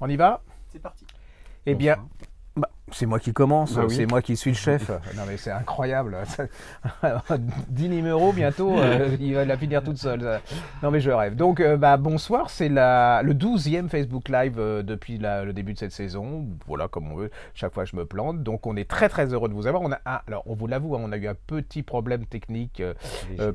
On y va? C'est parti. Eh bien, c'est moi qui commence, Bah oui. c'est moi qui suis le chef. Non mais c'est incroyable. 10 numéros bientôt, il va la finir toute seule. Ça. Non mais je rêve. Donc bonsoir, c'est le 12e Facebook Live depuis le début de cette saison. Voilà, comme on veut, chaque fois je me plante. Donc on est très très heureux de vous avoir. Alors on vous l'avoue, on a eu un petit problème technique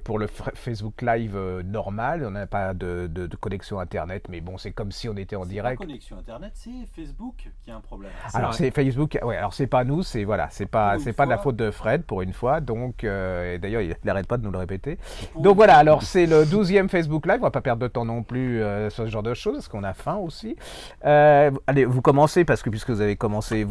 pour le Facebook Live normal. On n'a pas de connexion Internet, mais bon, c'est comme si on était en direct. La connexion Internet, c'est Facebook qui a un problème. Alors c'est Facebook, ouais, alors c'est pas nous, c'est pas de la faute de Fred pour une fois, donc et d'ailleurs il n'arrête pas de nous le répéter. Donc voilà, alors c'est le 12e Facebook Live, on va pas perdre de temps non plus sur ce genre de choses, parce qu'on a faim aussi. Allez, vous commencez, parce que puisque vous avez commencé,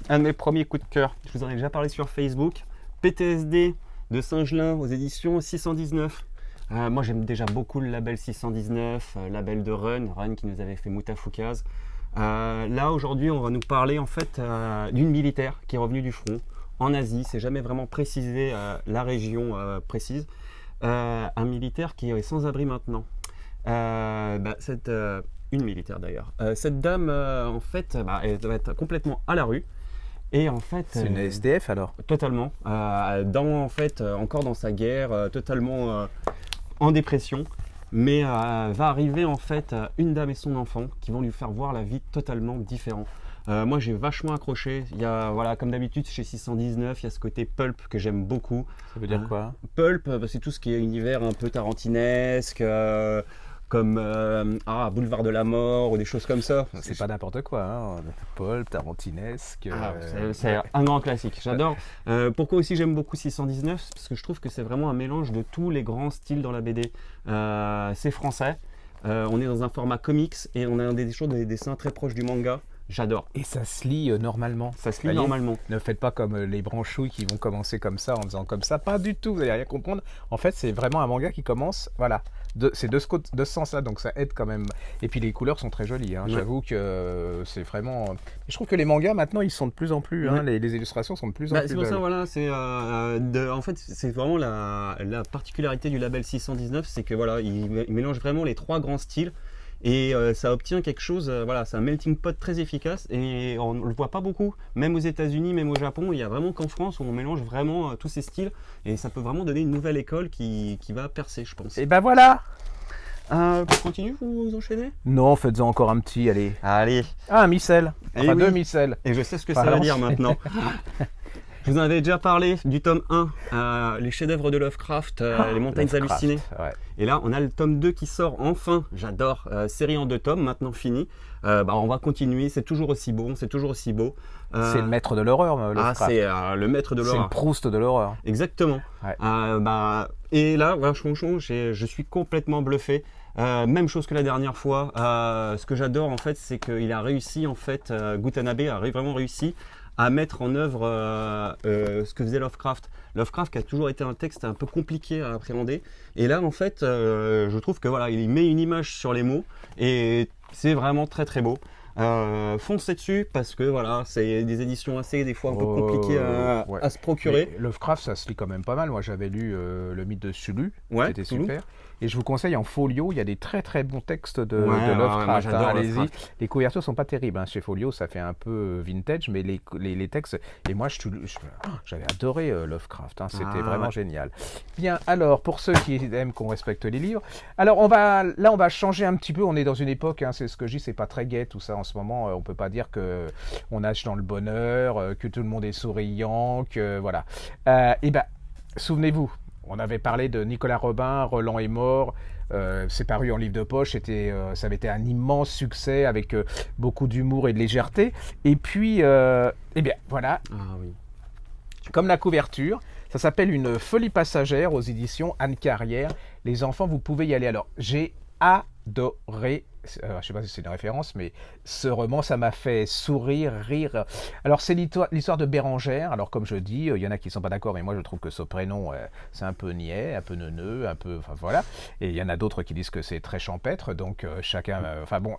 Un de mes premiers coups de cœur, je vous en ai déjà parlé sur Facebook, PTSD de Saint-Gelin aux éditions 619. Moi j'aime déjà beaucoup le label 619, label de Run qui nous avait fait Moutafoukaz. Là aujourd'hui on va nous parler en fait d'une militaire qui est revenue du front en Asie, c'est jamais vraiment précisé la région précise, un militaire qui est sans abri maintenant. Une militaire d'ailleurs. Cette dame en fait elle va être complètement à la rue et en fait c'est une SDF alors. Totalement, encore dans sa guerre, totalement en dépression. Mais va arriver en fait une dame et son enfant qui vont lui faire voir la vie totalement différente. Moi j'ai vachement accroché. Il y a, voilà, comme d'habitude chez 619, il y a ce côté pulp que j'aime beaucoup. Ça veut dire quoi? Pulp, c'est tout ce qui est univers un peu tarantinesque, comme Boulevard de la Mort ou des choses comme ça. C'est pas n'importe quoi, hein. Pulp, tarantinesque. C'est un grand classique, j'adore. Pourquoi aussi j'aime beaucoup 619? Parce que je trouve que c'est vraiment un mélange de tous les grands styles dans la BD. C'est français, on est dans un format comics et on a des dessins très proches du manga. J'adore. Et ça se lit normalement. Ça se lit normalement. Ne faites pas comme les branchouilles qui vont commencer comme ça en faisant comme ça. Pas du tout, vous n'allez rien comprendre. En fait, c'est vraiment un manga qui commence, voilà. C'est de ce sens-là, donc ça aide quand même. Et puis les couleurs sont très jolies. Hein. Ouais. J'avoue que c'est vraiment. Je trouve que les mangas maintenant, ils sont de plus en plus. Ouais. Hein, les illustrations sont de plus en plus. C'est pour ça, voilà. En fait, c'est vraiment la particularité du label 619, c'est que voilà, il mélange vraiment les trois grands styles. Et ça obtient quelque chose, c'est un melting pot très efficace et on ne le voit pas beaucoup, même aux États-Unis, même au Japon. Il y a vraiment qu'en France où on mélange vraiment tous ces styles et ça peut vraiment donner une nouvelle école qui va percer, je pense. Et ben voilà. Continue, vous enchaînez? Non, faites-en encore un petit, allez. Un micelle, enfin deux micelles. Et je sais ce que ça veut dire maintenant. Je vous en avais déjà parlé du tome 1, les chefs-d'œuvre de Lovecraft, les montagnes hallucinées. Ouais. Et là, on a le tome 2 qui sort enfin. J'adore. Série en 2 tomes, maintenant finie. On va continuer. C'est toujours aussi bon, c'est toujours aussi beau. C'est le maître de l'horreur, Lovecraft. C'est le maître de l'horreur. C'est le Proust de l'horreur. Exactement. Ouais. Et là, franchement, je suis complètement bluffé. Même chose que la dernière fois. Ce que j'adore, en fait, c'est qu'il a réussi, en fait, Gutanabe a vraiment réussi à mettre en œuvre ce que faisait Lovecraft. Lovecraft qui a toujours été un texte un peu compliqué à appréhender. Et là, en fait, je trouve que voilà, il met une image sur les mots et c'est vraiment très très beau. Foncez dessus parce que voilà, c'est des éditions assez des fois un peu compliquées à se procurer. Mais Lovecraft, ça se lit quand même pas mal. Moi, j'avais lu le mythe de Cthulhu, c'était super. Et je vous conseille en folio, il y a des très très bons textes de Lovecraft. Allez-y. Les couvertures sont pas terribles. Chez Folio, ça fait un peu vintage, mais les textes. Et moi, j'avais adoré Lovecraft. C'était vraiment génial. Bien, alors pour ceux qui aiment qu'on respecte les livres, alors on va changer un petit peu. On est dans une époque, c'est ce que je dis, c'est pas très gai tout ça en ce moment. On peut pas dire que on nage dans le bonheur, que tout le monde est souriant, que voilà. Souvenez-vous. On avait parlé de Nicolas Robin, Roland est mort, c'est paru en livre de poche, ça avait été un immense succès avec beaucoup d'humour et de légèreté. Et puis, voilà, comme la couverture, ça s'appelle Une folie passagère aux éditions Anne Carrière. Les enfants, vous pouvez y aller. Alors, j'ai adoré, je ne sais pas si c'est une référence, mais ce roman, ça m'a fait sourire, rire. Alors, c'est l'histoire de Bérangère. Alors, comme je dis, il y en a qui ne sont pas d'accord, mais moi, je trouve que ce prénom, c'est un peu niais, un peu neuneux, un peu... Enfin, voilà. Et il y en a d'autres qui disent que c'est très champêtre, donc chacun...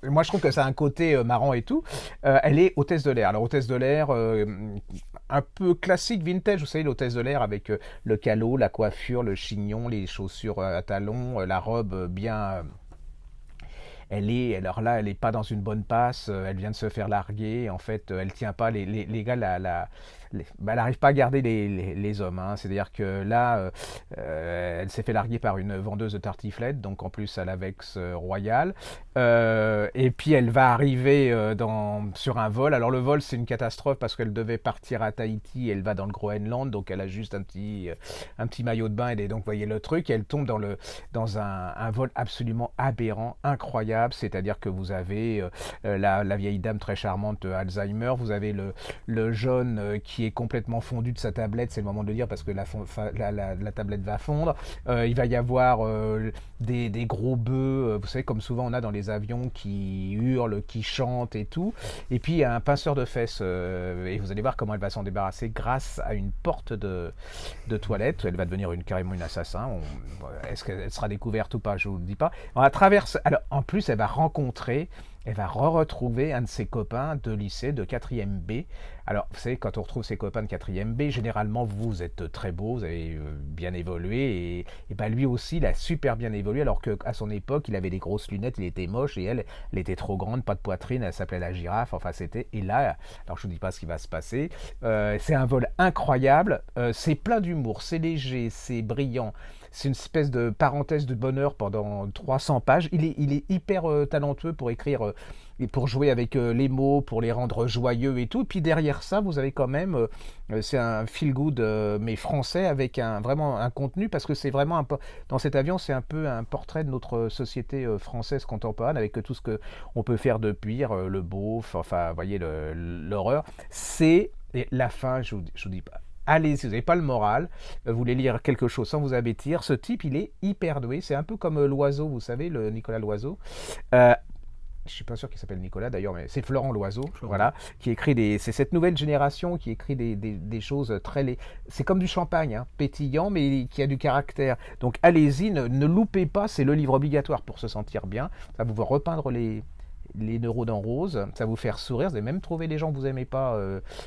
moi, je trouve que ça a un côté marrant et tout. Elle est hôtesse de l'air. Alors, hôtesse de l'air, un peu classique, vintage, vous savez, l'hôtesse de l'air avec le calot, la coiffure, le chignon, les chaussures à talons, la robe bien... alors là, elle est pas dans une bonne passe, elle vient de se faire larguer, en fait, elle tient pas, les gars, elle n'arrive pas à garder les hommes, hein. C'est-à-dire que là, elle s'est fait larguer par une vendeuse de tartiflettes, donc en plus à l'Avex Royal. Et puis elle va arriver sur un vol. Alors le vol, c'est une catastrophe parce qu'elle devait partir à Tahiti, elle va dans le Groenland, donc elle a juste un petit maillot de bain, donc vous voyez le truc, et elle tombe dans un vol absolument aberrant, incroyable, c'est-à-dire que vous avez la vieille dame très charmante Alzheimer, vous avez le jaune qui est complètement fondu de sa tablette, c'est le moment de le dire parce que la tablette va fondre. Il va y avoir des gros bœufs, vous savez, comme souvent on a dans les avions, qui hurlent, qui chantent et tout. Et puis il y a un pinceur de fesses, et vous allez voir comment elle va s'en débarrasser grâce à une porte de toilette. Elle va devenir carrément une assassin. Est-ce qu'elle sera découverte ou pas? Je ne vous le dis pas. Alors, en plus, elle va retrouver un de ses copains de lycée de 4e B. Alors, vous savez, quand on retrouve ses copains de 4e B, généralement, vous êtes très beau, vous avez bien évolué, et ben lui aussi, il a super bien évolué, alors qu'à son époque, il avait des grosses lunettes, il était moche, et elle était trop grande, pas de poitrine, elle s'appelait la girafe, enfin, et là, alors je ne vous dis pas ce qui va se passer, c'est un vol incroyable, c'est plein d'humour, c'est léger, c'est brillant, c'est une espèce de parenthèse de bonheur pendant 300 pages. Il est hyper talentueux pour écrire et pour jouer avec les mots, pour les rendre joyeux et tout. Et puis derrière ça, vous avez quand même, c'est un feel good mais français avec vraiment un contenu, parce que c'est vraiment dans cet avion, c'est un peu un portrait de notre société française contemporaine, avec tout ce que on peut faire de pire, le beauf, enfin, vous voyez l'horreur. C'est la fin, je vous dis pas. Allez, si vous n'avez pas le moral, vous voulez lire quelque chose sans vous abêtir, ce type, il est hyper doué. C'est un peu comme Loiseau, vous savez, le Nicolas Loiseau. Je suis pas sûr qu'il s'appelle Nicolas d'ailleurs, mais c'est Florent Loiseau, voilà, qui écrit c'est cette nouvelle génération qui écrit des choses c'est comme du champagne, hein, pétillant, mais qui a du caractère. Donc allez-y, ne loupez pas, c'est le livre obligatoire pour se sentir bien. Ça va vous repeindre les neurones en rose, ça va vous faire sourire, vous allez même trouver les gens que vous n'aimez pas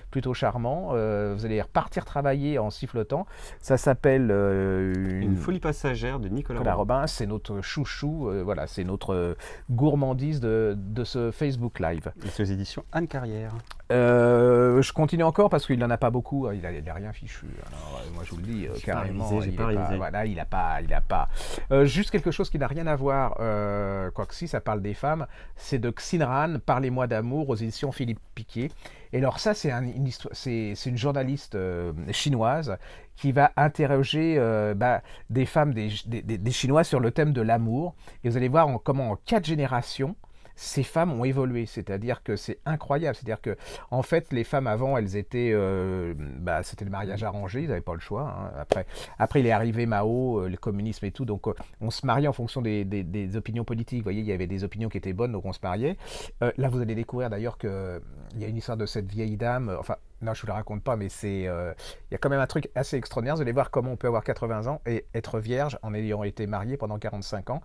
plutôt charmants, vous allez repartir travailler en sifflotant. Ça s'appelle Une folie passagère de Nicolas Robin, c'est notre chouchou, voilà, c'est notre gourmandise de ce Facebook Live. Et c'est aux éditions Anne Carrière. Je continue encore parce qu'il n'en a pas beaucoup, il n'a rien fichu. Alors, moi je vous le dis carrément, il n'a pas. Juste quelque chose qui n'a rien à voir, quoique si ça parle des femmes, c'est de Xinran, Parlez-moi d'amour, aux éditions Philippe Piquet. Et alors ça, c'est une journaliste chinoise qui va interroger des femmes, des Chinois sur le thème de l'amour. Et vous allez voir comment en 4 générations, ces femmes ont évolué, c'est-à-dire que c'est incroyable, c'est-à-dire que en fait les femmes avant, elles étaient, c'était le mariage arrangé, ils n'avaient pas le choix, hein. Après il est arrivé Mao, le communisme et tout, donc on se mariait en fonction des opinions politiques, vous voyez, il y avait des opinions qui étaient bonnes, donc on se mariait. Là vous allez découvrir d'ailleurs qu'il y a une histoire de cette vieille dame, enfin non je ne vous la raconte pas, mais il y a quand même un truc assez extraordinaire, vous allez voir comment on peut avoir 80 ans et être vierge en ayant été marié pendant 45 ans.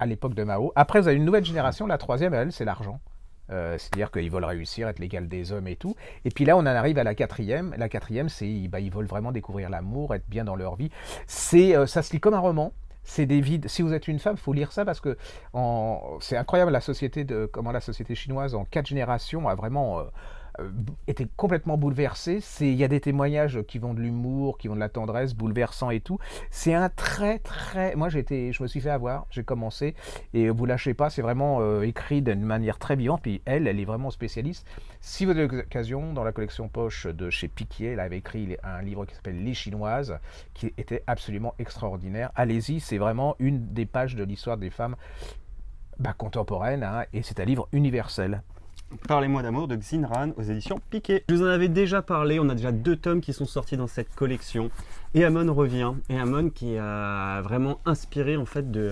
À l'époque de Mao. Après, vous avez une nouvelle génération, la troisième, elle, c'est l'argent. C'est-à-dire qu'ils veulent réussir, être l'égal des hommes et tout. Et puis là, on en arrive à la quatrième. La quatrième, c'est ils veulent vraiment découvrir l'amour, être bien dans leur vie. Ça se lit comme un roman. C'est des vides. Si vous êtes une femme, il faut lire ça parce que c'est incroyable comment la société chinoise, en 4 générations, a vraiment était complètement bouleversé. Il y a des témoignages qui vont de l'humour, qui vont de la tendresse, bouleversant et tout. C'est un très très... Moi je me suis fait avoir, j'ai commencé, et vous lâchez pas, c'est vraiment écrit d'une manière très vivante, puis elle est vraiment spécialiste. Si vous avez l'occasion, dans la collection poche de chez Piquier, elle avait écrit un livre qui s'appelle Les Chinoises, qui était absolument extraordinaire. Allez-y, c'est vraiment une des pages de l'histoire des femmes contemporaines, hein, et c'est un livre universel. Parlez-moi d'amour de Xinran aux éditions Piquet. Je vous en avais déjà parlé, on a déjà 2 tomes qui sont sortis dans cette collection. Et Amon revient, et Amon qui a vraiment inspiré en fait de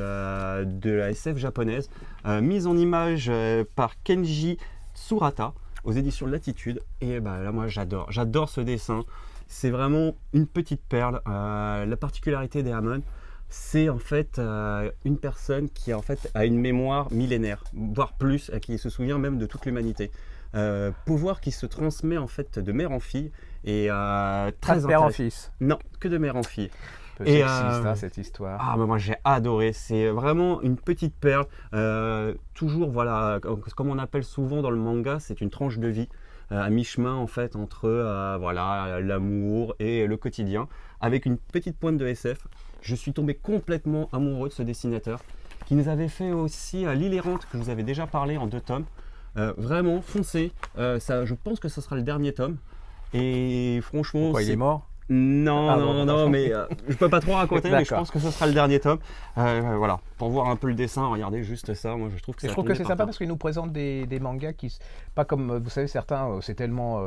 la SF japonaise, mise en image par Kenji Tsurata aux éditions Latitude. Et là moi j'adore ce dessin, c'est vraiment une petite perle. La particularité des Amon, c'est en fait une personne qui en fait a une mémoire millénaire, voire plus, qui se souvient même de toute l'humanité. Pouvoir qui se transmet en fait de mère en fille et très de père en fils. Non, que de mère en fille. peu Et, sexiste, hein, cette histoire. Ah, mais moi j'ai adoré, c'est vraiment une petite perle. Toujours, voilà, comme on appelle souvent dans le manga, c'est une tranche de vie à mi-chemin en fait entre voilà, l'amour et le quotidien, avec une petite pointe de SF. Je suis tombé complètement amoureux de ce dessinateur qui nous avait fait aussi L'île errante, que je vous avais déjà parlé en 2 tomes. Vraiment, foncez, je pense que ce sera le dernier tome. Et franchement, Pourquoi il est mort? non, Ah, non, bon, non, mais je peux pas trop raconter, mais je D'accord. pense que ce sera le dernier tome. Voilà, pour voir un peu le dessin, regardez juste ça. Moi, je trouve que Et ça je trouve que tombé c'est par sympa terre. parce qu'il nous présente des mangas qui, pas comme vous savez certains, c'est tellement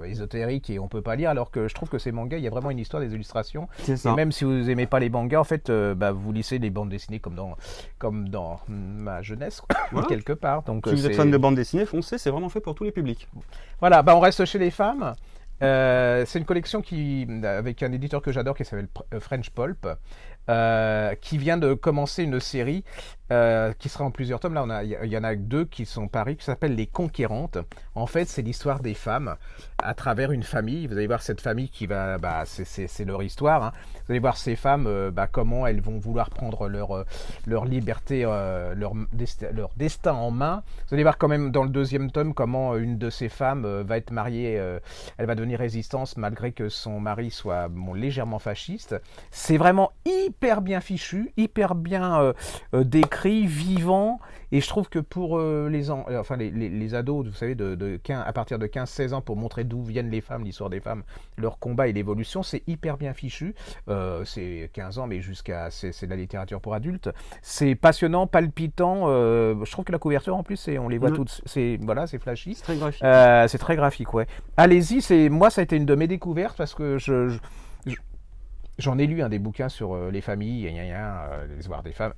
ésotérique et on peut pas lire, alors que je trouve que ces mangas, il y a vraiment une histoire, des illustrations. C'est Et ça. même si vous aimez pas les mangas, en fait, vous lisez les bandes dessinées comme dans ma jeunesse Voilà. quelque part. Donc Si vous êtes c'est- fan de bande dessinée, foncez, c'est vraiment fait pour tous les publics. Voilà, on reste chez les femmes. C'est une collection avec un éditeur que j'adore qui s'appelle French Pulp, qui vient de commencer une série qui sera en plusieurs tomes. Là, il y en a 2 qui sont parus, qui s'appellent Les Conquérantes. En fait, c'est l'histoire des femmes à travers une famille. Vous allez voir cette famille qui va, c'est leur histoire, hein. Vous allez voir ces femmes, comment elles vont vouloir prendre leur liberté, leur destin en main. Vous allez voir quand même dans le 2e tome comment une de ces femmes va être mariée, elle va devenir résistante malgré que son mari soit légèrement fasciste. C'est vraiment hyper bien fichu, hyper bien décrit, vivant, et je trouve que pour les ados, vous savez, à partir de 15-16 ans, pour montrer d'où viennent les femmes, l'histoire des femmes, leur combat et l'évolution, c'est hyper bien fichu. C'est 15 ans, mais c'est de la littérature pour adultes. C'est passionnant, palpitant. Je trouve que la couverture, en plus, on les voit Ouais. toutes. C'est flashy. C'est très graphique. C'est très graphique, ouais. Allez-y, moi, ça a été une de mes découvertes parce que j'en ai lu des bouquins sur les familles, les histoires des femmes.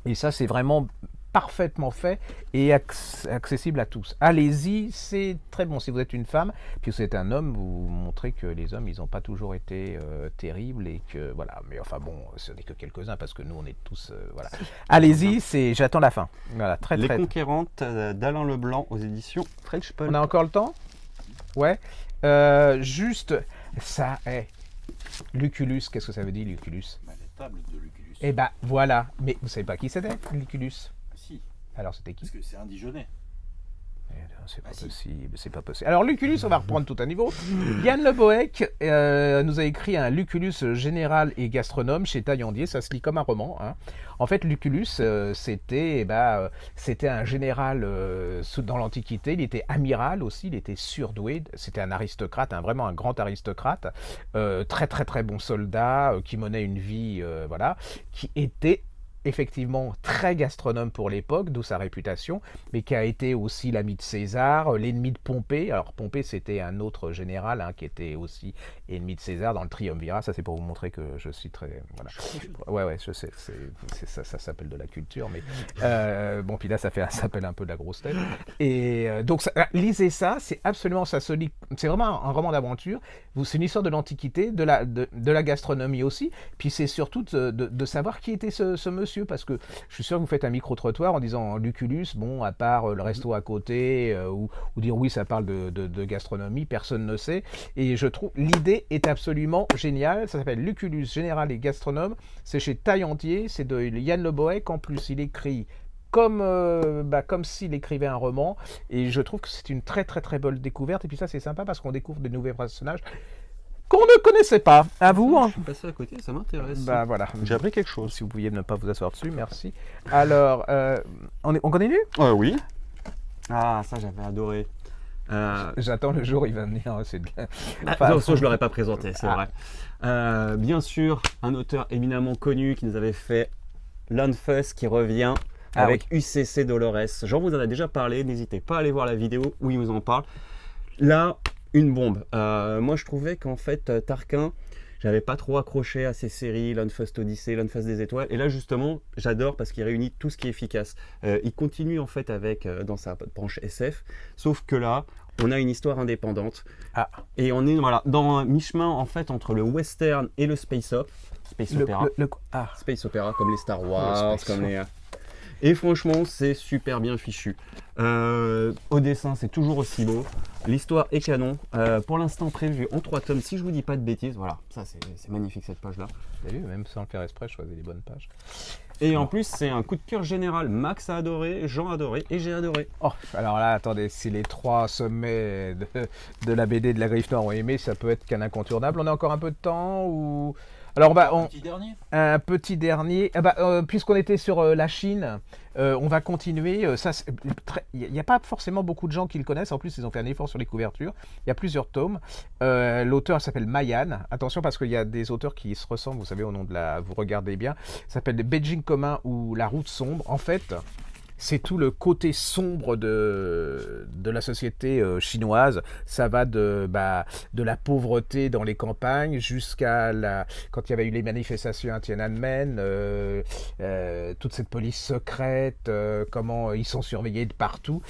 Et ça, c'est vraiment parfaitement fait et accessible à tous. Allez-y, c'est très bon. Si vous êtes une femme, puis vous êtes un homme, vous montrez que les hommes, ils n'ont pas toujours été terribles et que, voilà. Mais enfin bon, ce n'est que quelques-uns parce que nous, on est tous, voilà. Allez-y, j'attends la fin. Voilà, très Les très. Conquérantes d'Alain Leblanc aux éditions French Pulp. On a encore le temps? Ouais. Juste, ça est. Lucullus, qu'est-ce que ça veut dire, Lucullus? Bah, les tables de Lucullus. Eh ben, voilà. Mais vous savez pas qui c'était, Lucullus? Si, Alors, c'était qui? parce que c'est un Dijonais. Eh non, c'est pas Ah, si. possible, c'est pas possible. Alors Lucullus, on va reprendre tout à niveau. Yann Le Bohec nous a écrit un Lucullus général et gastronome chez Taillandier, ça se lit comme un roman, hein. En fait, Lucullus, c'était un général dans l'Antiquité, il était amiral aussi, il était surdoué, c'était un aristocrate, vraiment un grand aristocrate, très très très bon soldat, qui menait une vie, voilà, qui était effectivement très gastronome pour l'époque, d'où sa réputation, mais qui a été aussi l'ami de César, l'ennemi de Pompée. Alors Pompée, c'était un autre général, hein, qui était aussi ennemi de César dans le triumvirat. Ça, c'est pour vous montrer que je suis très... Voilà. Ouais, je sais, ça s'appelle de la culture, mais... bon, puis là, ça s'appelle un peu de la grosse tête. Et donc, lisez ça, c'est absolument... Ça se lit, c'est vraiment un roman d'aventure. C'est une histoire de l'Antiquité, de la gastronomie aussi, puis c'est surtout de savoir qui était ce monsieur, parce que je suis sûr que vous faites un micro-trottoir en disant Lucullus, bon, à part le resto à côté, ou dire oui, ça parle de gastronomie, personne ne sait. Et je trouve l'idée est absolument géniale. Ça s'appelle Lucullus, général et gastronome. C'est chez Taillandier, c'est de Yann Le Bohec. En plus, il écrit comme s'il écrivait un roman. Et je trouve que c'est une très très très bonne découverte. Et puis ça, c'est sympa parce qu'on découvre de nouveaux personnages qu'on ne connaissait pas. À vous, hein. Je suis passé à côté, ça m'intéresse. Voilà. J'ai appris quelque chose. Si vous pouviez ne pas vous asseoir dessus, merci. Alors, on continue? Oui. Ah, ça j'avais adoré. J'attends le jour où il va venir. C'est de... Attention, je ne l'aurais pas présenté, c'est Ah. vrai. Bien sûr, un auteur éminemment connu qui nous avait fait L'Unfuss qui revient avec UCC Dolores. J'en vous en ai déjà parlé, n'hésitez pas à aller voir la vidéo où il vous en parle. Là, une bombe. Moi, je trouvais qu'en fait, Tarquin, j'avais pas trop accroché à ces séries, L'Unfuss Odyssey, L'Unfuss des étoiles. Et là, justement, j'adore parce qu'il réunit tout ce qui est efficace. Il continue en fait avec dans sa branche SF, sauf que là, on a une histoire indépendante. Ah. Et on est dans un mi-chemin en fait entre le western et le space opera. Ah. Space opera comme les Star Wars, space comme les. Et franchement, c'est super bien fichu. Au dessin, c'est toujours aussi beau. L'histoire est canon. Pour l'instant, prévu en 3 tomes, si je vous dis pas de bêtises. Voilà, ça c'est magnifique cette page-là. T'as vu, même sans le faire exprès, je choisis les bonnes pages. Et en plus, c'est un coup de cœur général. Max a adoré, Jean a adoré et j'ai adoré. Oh, alors là, attendez, si les 3 sommets de la BD de la Griffe Noire ont aimé, ça peut être qu'un incontournable. On a encore un peu de temps ou... Alors, Petit dernier. un petit dernier. Puisqu'on était sur la Chine, on va continuer. Il n'y a pas forcément beaucoup de gens qui le connaissent. En plus, ils ont fait un effort sur les couvertures. Il y a plusieurs tomes. L'auteur s'appelle Mayan. Attention parce qu'il y a des auteurs qui se ressemblent. Vous savez, au nom de la... Vous regardez bien. Ça s'appelle Beijing commun ou La route sombre. En fait... C'est tout le côté sombre de la société chinoise. Ça va de la pauvreté dans les campagnes jusqu'à quand il y avait eu les manifestations à Tiananmen, toute cette police secrète, comment ils sont surveillés de partout.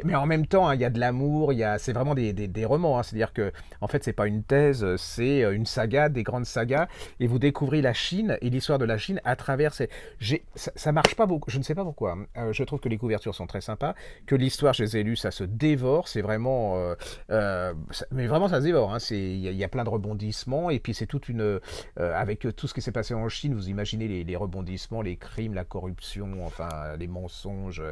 Mais en même temps, hein, il y a de l'amour, c'est vraiment des romans. Hein. C'est-à-dire que, en fait, c'est pas une thèse, c'est une saga, des grandes sagas. Et vous découvrez la Chine et l'histoire de la Chine à travers ça marche pas beaucoup. Je ne sais pas pourquoi. Je trouve que les couvertures sont très sympas, que l'histoire, je les ai lues, ça se dévore, c'est vraiment... mais vraiment, ça se dévore, hein. Il y a plein de rebondissements, et puis c'est toute une... avec tout ce qui s'est passé en Chine, vous imaginez les rebondissements, les crimes, la corruption, enfin, les mensonges,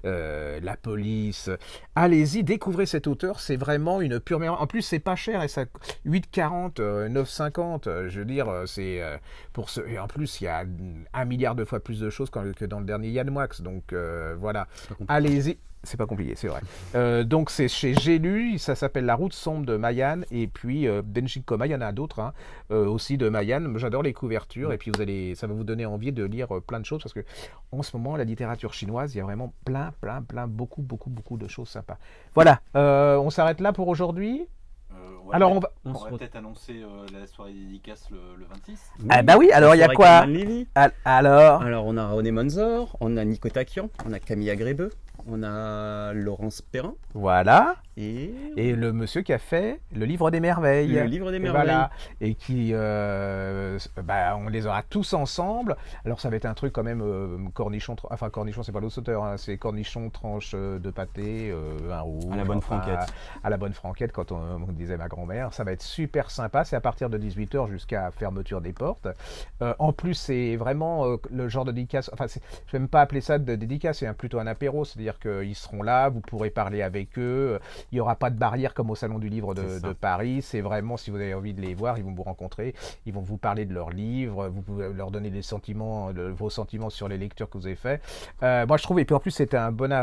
la police. Allez-y, découvrez cet auteur, c'est vraiment une pure merveille. En plus, c'est pas cher, et ça 8,40, 9,50, je veux dire, c'est... pour ce... Et en plus, il y a 1 milliard de fois plus de choses que dans le dernier Yann Moix, donc... voilà, allez-y. C'est pas compliqué, c'est vrai. Donc c'est chez J'ai lu, ça s'appelle La route sombre de Mayan, et puis Benji Koma, il y en a d'autres hein, aussi de Mayan. J'adore les couvertures, et puis ça va vous donner envie de lire plein de choses, parce que en ce moment, la littérature chinoise, il y a vraiment plein, beaucoup de choses sympas. Voilà, on s'arrête là pour aujourd'hui. Ouais, alors on pourrait peut-être annoncer la soirée dédicace le 26. Ah bah oui, alors il y a quoi alors on a René Manzor, on a Nico Takian, on a Camille Agrébeux, on a Laurence Perrin. Voilà. Et le monsieur qui a fait le livre des merveilles. Le livre des merveilles. Voilà. Et qui, on les aura tous ensemble. Alors ça va être un truc quand même cornichon, c'est pas l'autre auteur, hein, c'est cornichon tranche de pâté, vin rouge. À la bonne franquette. À la bonne franquette, quand on disait ma grand-mère. Ça va être super sympa. C'est à partir de 18h jusqu'à fermeture des portes. En plus, c'est vraiment le genre de dédicace. Enfin, je vais même pas appeler ça de dédicace, c'est plutôt un apéro. C'est-à-dire qu'ils seront là, vous pourrez parler avec eux. Il n'y aura pas de barrière comme au Salon du Livre de Paris. C'est vraiment, si vous avez envie de les voir, ils vont vous rencontrer, ils vont vous parler de leurs livres, vous pouvez leur donner vos sentiments sur les lectures que vous avez fait. Moi, je trouve, et puis en plus, c'était un bon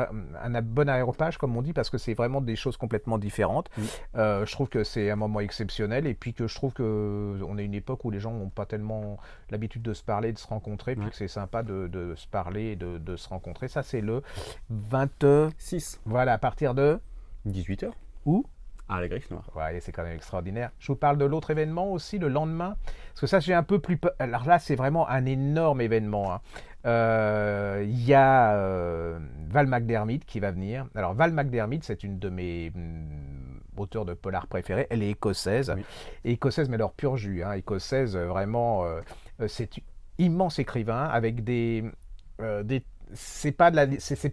aéropage, comme on dit, parce que c'est vraiment des choses complètement différentes. Je trouve que c'est un moment exceptionnel, et puis que je trouve qu'on est une époque où les gens n'ont pas tellement l'habitude de se parler, de se rencontrer, puis que c'est sympa de se parler et de se rencontrer. Ça, c'est le 26. Voilà, à partir de 18h. Où? Ah, la Griffe Noire. Ouais, c'est quand même extraordinaire. Je vous parle de l'autre événement aussi, le lendemain. Parce que ça, j'ai un peu plus peur. Alors là, c'est vraiment un énorme événement. Hein. Il y a Val McDermid qui va venir. Alors, Val McDermid, c'est une de mes auteurs de polar préférés. Elle est écossaise. Oui. Et écossaise, mais alors pur jus. Hein. Écossaise, vraiment, c'est immense écrivain avec des c'est pas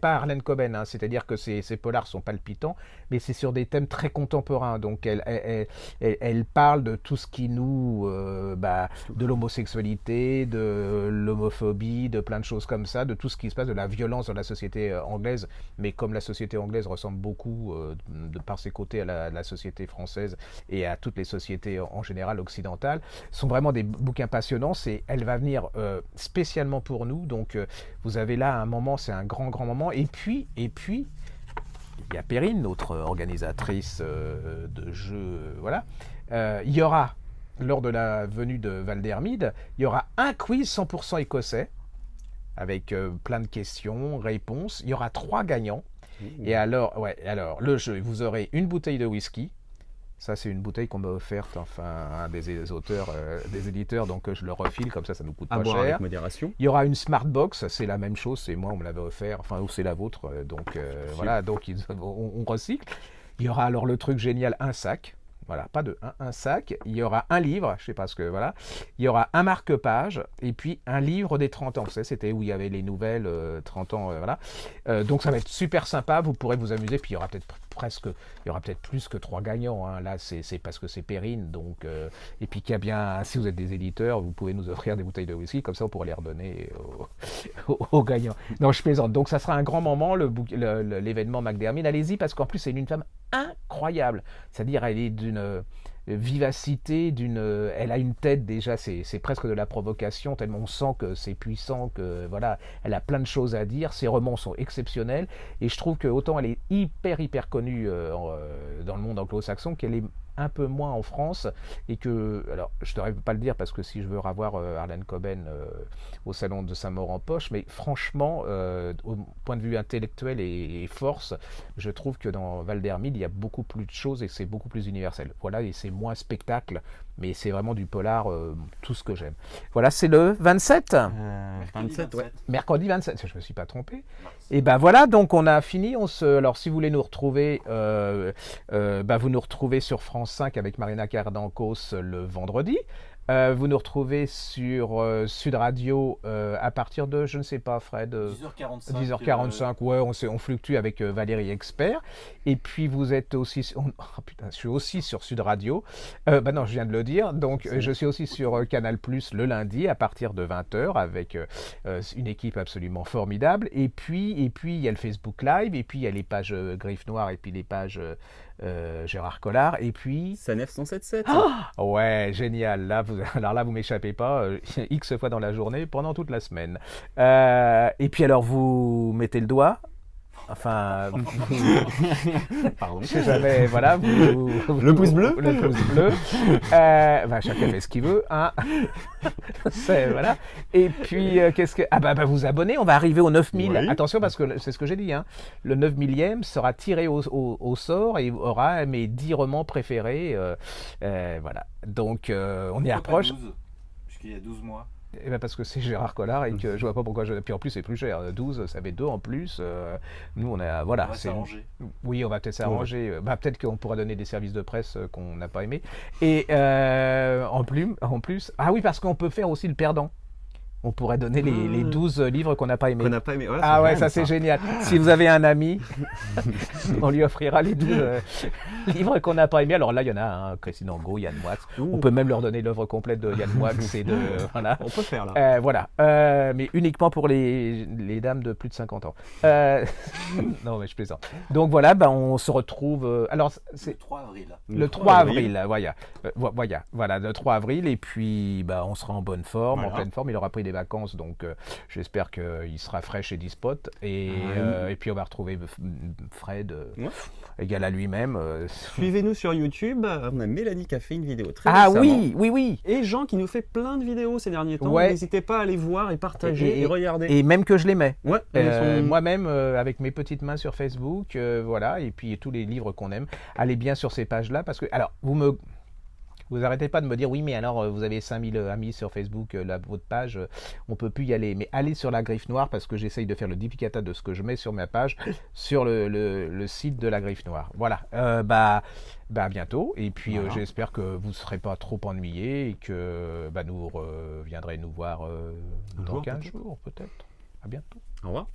Harlan Coben, hein, c'est-à-dire que ces polars sont palpitants, mais c'est sur des thèmes très contemporains. Donc elle parle de tout ce qui nous, de l'homosexualité, de l'homophobie, de plein de choses comme ça, de tout ce qui se passe, de la violence dans la société anglaise. Mais comme la société anglaise ressemble beaucoup, de par ses côtés, à la société française et à toutes les sociétés en général occidentales, sont vraiment des bouquins passionnants. Elle va venir spécialement pour nous. Donc vous avez là un moment, c'est un grand moment. Et puis, il y a Perrine, notre organisatrice de jeux. Voilà. Il y aura, lors de la venue de Valdermide, il y aura un quiz 100% écossais, avec plein de questions, réponses. Il y aura 3 gagnants. Et alors, le jeu, vous aurez une bouteille de whisky. Ça, c'est une bouteille qu'on m'a offerte, un des auteurs, des éditeurs, donc je le refile, comme ça nous coûte pas cher. Avec modération. Il y aura une Smartbox, c'est la même chose, c'est moi, on me l'avait offert, ou c'est la vôtre, donc voilà, donc on recycle. Il y aura alors le truc génial, un sac. Voilà, pas deux, un sac. Il y aura un livre, je sais pas ce que, voilà. Il y aura un marque-page et puis un livre des 30 ans. Vous savez, c'était où il y avait les nouvelles 30 ans, voilà. Donc ça va être super sympa, vous pourrez vous amuser. Puis il y aura peut-être plus que 3 gagnants. Hein. Là, c'est parce que c'est Perrine. Donc, et puis qu'il y a bien, si vous êtes des éditeurs, vous pouvez nous offrir des bouteilles de whisky. Comme ça, on pourra les redonner aux gagnants. Non, je plaisante. Donc ça sera un grand moment, l'événement McDermid. Allez-y, parce qu'en plus, c'est une femme incroyable. C'est-à-dire, elle est d'une vivacité, elle a une tête déjà, c'est presque de la provocation, tellement on sent que c'est puissant, que voilà, elle a plein de choses à dire. Ses romans sont exceptionnels et je trouve que autant elle est hyper connue dans le monde anglo-saxon qu'elle est un peu moins en France et que, alors je ne devrais pas le dire parce que si je veux revoir Harlan Coben au salon de Saint-Maur en poche, mais franchement au point de vue intellectuel et force, je trouve que dans Valdermid il y a beaucoup plus de choses et c'est beaucoup plus universel. Voilà, et c'est moins spectacle, mais c'est vraiment du polar, tout ce que j'aime. Voilà, c'est le 27 27, ouais. Mercredi 27, je ne me suis pas trompé. Mars. Et ben voilà, donc on a fini. Alors si vous voulez nous retrouver, vous nous retrouvez sur France 5 avec Marina Cardancos le vendredi. Vous nous retrouvez sur Sud Radio à partir de, je ne sais pas Fred, 10h45. 10h45, ouais, on fluctue avec Valérie Expert. Et puis vous êtes aussi, je suis aussi sur Sud Radio. Non, je viens de le dire. Donc je suis aussi sur Canal Plus le lundi à partir de 20h avec une équipe absolument formidable. Et puis il y a le Facebook Live, et puis il y a les pages Griffe Noire, et puis les pages Gérard Collard, et puis Sanef 107.7. ouais, génial. Alors là, vous m'échappez pas, X fois dans la journée, pendant toute la semaine. Et puis alors, vous mettez le doigt. Enfin, Pardon. je sais jamais, voilà. Le pouce bleu. Le pouce bleu. Chacun fait ce qu'il veut. Hein. Voilà. Et puis, vous abonnez, on va arriver au 9000. Oui. Attention, parce que c'est ce que j'ai dit. Hein. Le 9 millième sera tiré au sort et aura mes 10 romans préférés. Voilà. Donc, on y Pourquoi approche. pas 12 Puisqu'il y a 12 mois. Parce que c'est Gérard Collard et que je vois pas pourquoi. Puis en plus, c'est plus cher. 12, ça fait 2 en plus. Nous, on a. Voilà. On va s'arranger. Oui, on va peut-être s'arranger. Peut-être qu'on pourra donner des services de presse qu'on n'a pas aimés. Et en plus. Ah oui, parce qu'on peut faire aussi le perdant. On pourrait donner les 12 livres qu'on n'a pas aimés. Qu'on n'a pas aimé. Ouais, Ah ouais, génial, ça c'est génial. Si vous avez un ami, on lui offrira les 12 livres qu'on n'a pas aimés. Alors là, il y en a un, Christine Angot, Yann Moix. On peut même leur donner l'œuvre complète de Yann Moix et de voilà. On peut faire là. Voilà, mais uniquement pour les dames de plus de 50 ans. Non, mais je plaisante. Donc voilà, on se retrouve. Alors C'est le 3 avril. le 3 avril, voilà, le 3 avril, et puis on sera en bonne forme, Voilà. en pleine forme. Il aura pris des vacances, donc j'espère qu'il sera fraîche et dispot. Et puis on va retrouver Fred, égal à lui-même. Suivez-nous sur YouTube. On a Mélanie qui a fait une vidéo très Ah récemment. oui. Et Jean qui nous fait plein de vidéos ces derniers temps. Ouais. N'hésitez pas à aller voir et partager et regarder. Et même que je les mets. Ouais, elles sont- Moi-même, avec mes petites mains sur Facebook, voilà, et puis tous les livres qu'on aime, allez bien sur ces pages-là, parce que, alors, vous arrêtez pas de me dire, oui, mais alors, vous avez 5000 amis sur Facebook, votre page, on peut plus y aller. Mais allez sur la Griffe Noire, parce que j'essaye de faire le duplicata de ce que je mets sur ma page, sur le site de la Griffe Noire. Voilà, à bientôt, et puis Voilà. j'espère que vous ne serez pas trop ennuyés, et que vous reviendrez nous voir dans jour, 15 peut-être. jours, peut-être. À bientôt. Au revoir.